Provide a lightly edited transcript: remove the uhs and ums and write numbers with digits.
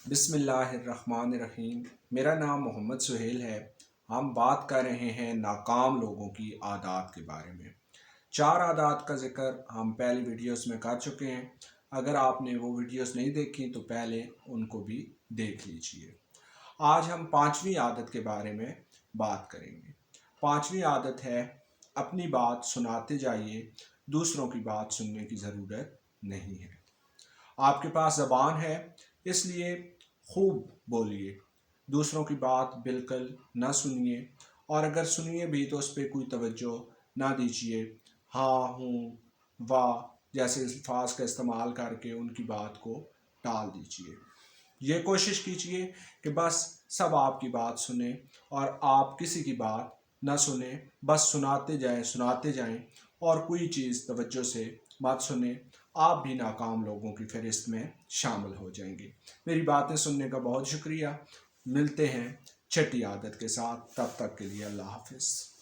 بسم اللہ الرحمن الرحیم۔ میرا نام محمد سہیل ہے۔ ہم بات کر رہے ہیں ناکام لوگوں کی عادات کے بارے میں۔ 4 عادات کا ذکر ہم پہلی ویڈیوز میں کر چکے ہیں۔ اگر آپ نے وہ ویڈیوز نہیں دیکھی تو پہلے ان کو بھی دیکھ لیجئے۔ آج ہم 5ویں عادت کے بارے میں بات کریں گے۔ 5ویں عادت ہے اپنی بات سناتے جائیے، دوسروں کی بات سننے کی ضرورت نہیں ہے۔ آپ کے پاس زبان ہے، اس لیے خوب بولیے، دوسروں کی بات بالکل نہ سنیے، اور اگر سنیے بھی تو اس پہ کوئی توجہ نہ دیجیے۔ ہاں، ہوں، واہ جیسے الفاظ کا استعمال کر کے ان کی بات کو ٹال دیجیے۔ یہ کوشش کیجیے کہ بس سب آپ کی بات سنیں اور آپ کسی کی بات نہ سنیں، بس سناتے جائیں اور کوئی چیز توجہ سے مت سنیں۔ آپ بھی ناکام لوگوں کی فہرست میں شامل ہو جائیں گے۔ میری باتیں سننے کا بہت شکریہ۔ ملتے ہیں چھٹی عادت کے ساتھ، تب تک کے لیے اللہ حافظ۔